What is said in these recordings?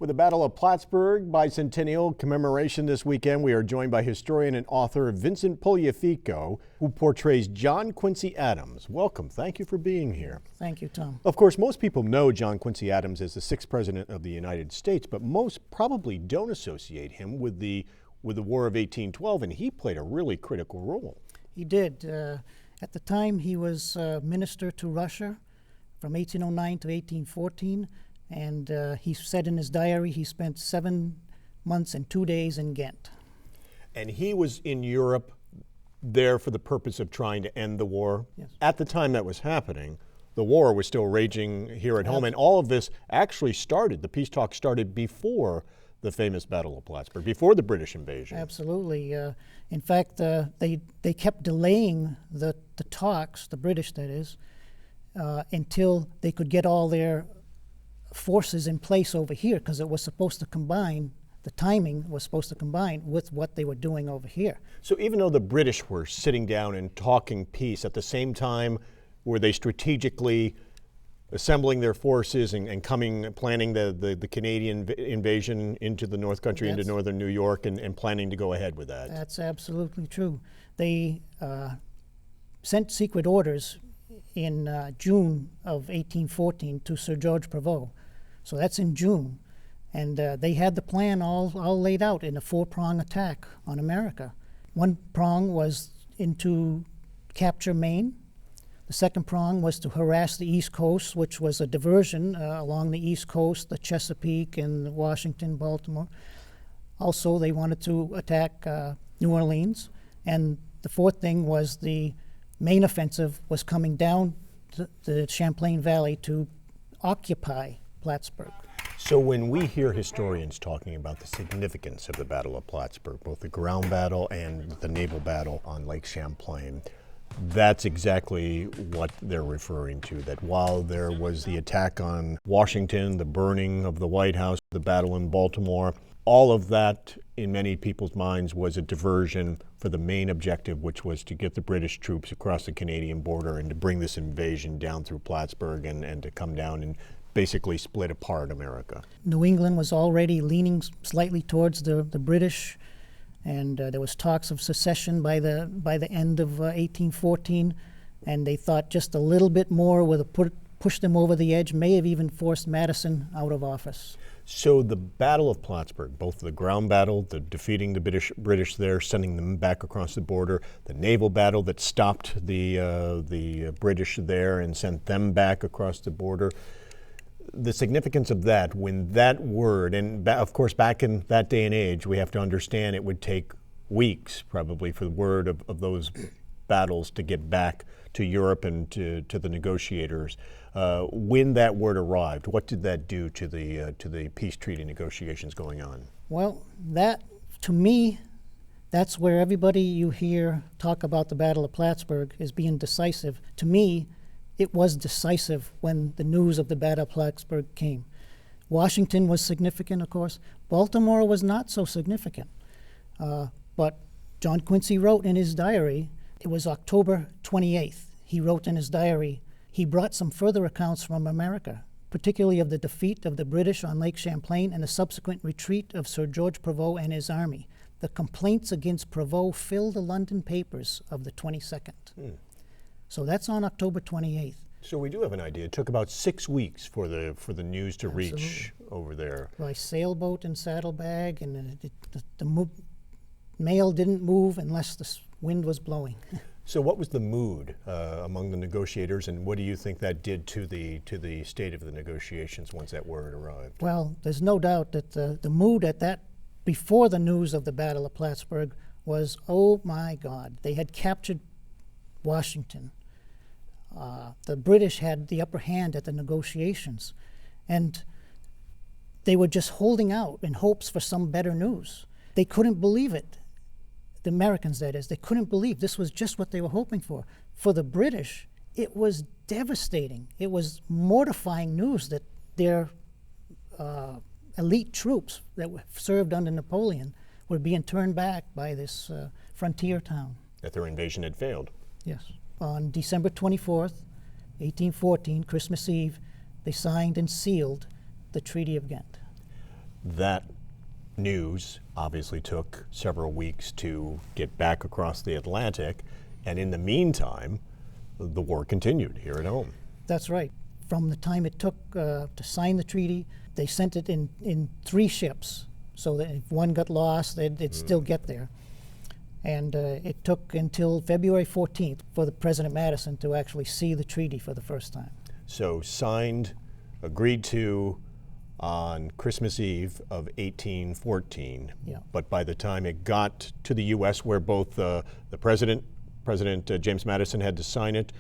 With the Battle of Plattsburgh bicentennial commemoration this weekend, we are joined by historian and author Vincent Puliafico, who portrays John Quincy Adams. Welcome. Thank you for being here. Thank you, Tom. Of course, most people know John Quincy Adams as the 6th President of the United States, but most probably don't associate him with the War of 1812, and he played a really critical role. He did. At the time, he was minister to Russia from 1809 to 1814. And he said in his diary he spent 7 months and 2 days in Ghent. And he was in Europe there for the purpose of trying to end the war. Yes. At the time that was happening, the war was still raging here at home, and all of this actually started, the peace talks started before the famous Battle of Plattsburgh, before the British invasion. Absolutely. In fact, they kept delaying the talks, the British that is, until they could get all their forces in place over here, because it was supposed to combine, the timing was supposed to combine with what they were doing over here. So even though the British were sitting down and talking peace, at the same time, were they strategically assembling their forces and planning the Canadian invasion into the North Country, into northern New York, and planning to go ahead with that? That's absolutely true. They sent secret orders in June of 1814 to Sir George Prevost. So that's in June. And they had the plan all laid out in a 4-prong attack on America. One prong was to capture Maine. The second prong was to harass the East Coast, which was a diversion along the East Coast, the Chesapeake and Washington, Baltimore. Also, they wanted to attack New Orleans. And the fourth thing was the main offensive was coming down the Champlain Valley to occupy Plattsburgh. So when we hear historians talking about the significance of the Battle of Plattsburgh, both the ground battle and the naval battle on Lake Champlain, that's exactly what they're referring to, that while there was the attack on Washington, the burning of the White House, the battle in Baltimore, all of that in many people's minds was a diversion for the main objective, which was to get the British troops across the Canadian border and to bring this invasion down through Plattsburgh and to come down and basically split apart America. New England was already leaning slightly towards the British, and there was talks of secession by the end of 1814, and they thought just a little bit more would have pushed them over the edge, may have even forced Madison out of office. So the Battle of Plattsburgh, both the ground battle, the defeating the British there, sending them back across the border, the naval battle that stopped the British there and sent them back across the border, the significance of that, when that word, and of course back in that day and age, we have to understand it would take weeks probably for the word of those battles to get back to Europe and to the negotiators. When that word arrived, what did that do to the peace treaty negotiations going on? Well, that, to me, that's where everybody you hear talk about the Battle of Plattsburgh is being decisive. To me, it was decisive when the news of the Battle of Plattsburgh came. Washington was significant, of course. Baltimore was not so significant. But John Quincy wrote in his diary, it was October 28th, he wrote in his diary, he brought some further accounts from America, particularly of the defeat of the British on Lake Champlain and the subsequent retreat of Sir George Prevost and his army. The complaints against Prevost filled the London papers of the 22nd. So that's on October 28th. So we do have an idea. It took about 6 weeks for the news to reach over there. By sailboat and saddlebag, and the mail didn't move unless the wind was blowing. So what was the mood among the negotiators, and what do you think that did to the state of the negotiations once that word arrived? Well, there's no doubt that the mood at that, before the news of the Battle of Plattsburgh, was, oh my God, they had captured Washington. The British had the upper hand at the negotiations, and they were just holding out in hopes for some better news. They couldn't believe it. The Americans, that is, they couldn't believe this was just what they were hoping for. For the British, it was devastating. It was mortifying news that their elite troops that served under Napoleon were being turned back by this frontier town. That their invasion had failed. Yes. On December 24th, 1814, Christmas Eve, they signed and sealed the Treaty of Ghent. That news obviously took several weeks to get back across the Atlantic, and in the meantime, the war continued here at home. That's right. From the time it took to sign the treaty, they sent it in 3 ships, so that if one got lost, it'd still get there. And it took until February 14th for the President Madison to actually see the treaty for the first time. So signed, agreed to on Christmas Eve of 1814. Yeah. But by the time it got to the U.S., where both the President James Madison had to sign it,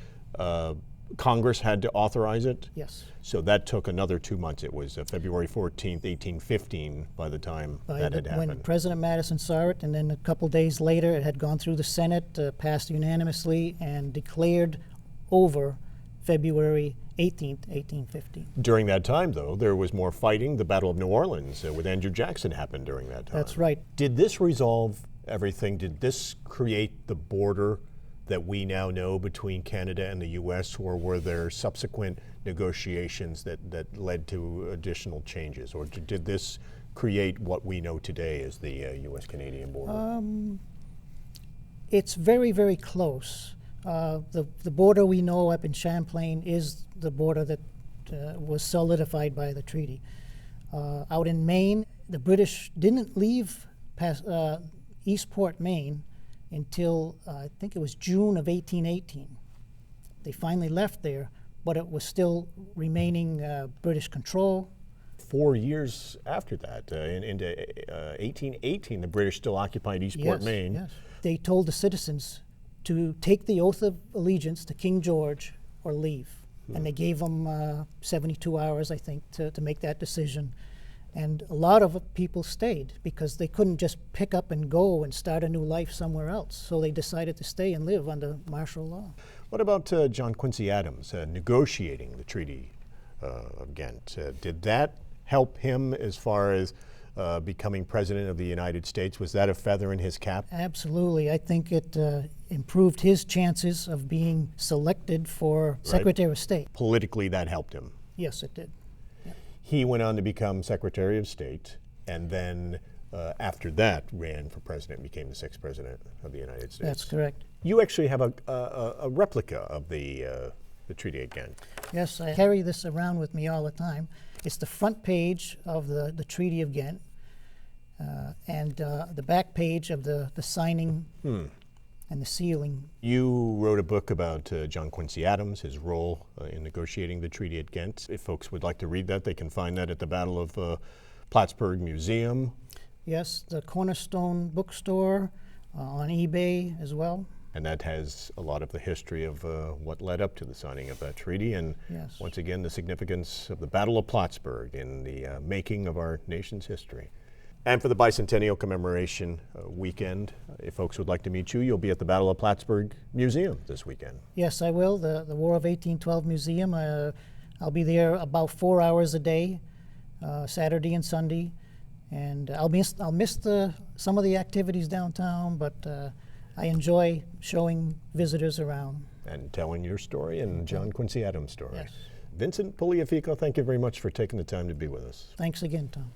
Congress had to authorize it. Yes. So that took another 2 months. It was February 14th, 1815 by the time that had happened. When President Madison saw it, and then a couple days later it had gone through the Senate, passed unanimously, and declared over February 18th, 1815. During that time, though, there was more fighting. The Battle of New Orleans with Andrew Jackson happened during that time. That's right. Did this resolve everything? Did this create the border that we now know between Canada and the U.S., or were there subsequent negotiations that led to additional changes? Or did this create what we know today as the U.S.-Canadian border? It's very, very close. The border we know up in Champlain is the border that was solidified by the treaty. Out in Maine, the British didn't leave past Eastport, Maine, until I think it was June of 1818. They finally left there, but it was still remaining British control. 4 years after that, into 1818, the British still occupied Eastport, Yes, Maine. yes. They told the citizens to take the oath of allegiance to King George or leave. And they gave them 72 hours, I think, to make that decision. And a lot of people stayed because they couldn't just pick up and go and start a new life somewhere else. So they decided to stay and live under martial law. What about John Quincy Adams negotiating the Treaty of Ghent? Did that help him as far as becoming President of the United States? Was that a feather in his cap? Absolutely. I think it improved his chances of being selected for Secretary of State. Politically, that helped him. Yes, it did. He went on to become Secretary of State, and then after that ran for president and became the 6th President of the United States. That's correct. You actually have a replica of the Treaty of Ghent. Yes, I carry this around with me all the time. It's the front page of the Treaty of Ghent, and the back page of the signing and the sealing. You wrote a book about John Quincy Adams, his role in negotiating the Treaty at Ghent. If folks would like to read that, they can find that at the Battle of Plattsburgh Museum. Yes, the Cornerstone Bookstore, on eBay as well. And that has a lot of the history of what led up to the signing of that treaty, and Yes. once again, the significance of the Battle of Plattsburgh in the making of our nation's history. And for the bicentennial commemoration weekend, if folks would like to meet you, you'll be at the Battle of Plattsburgh Museum this weekend. Yes, I will. The War of 1812 Museum. I'll be there about 4 hours a day, Saturday and Sunday, and I'll miss some of the activities downtown, but I enjoy showing visitors around. And telling your story and John Quincy Adams' story. Yes. Vincent Puliafico, thank you very much for taking the time to be with us. Thanks again, Tom.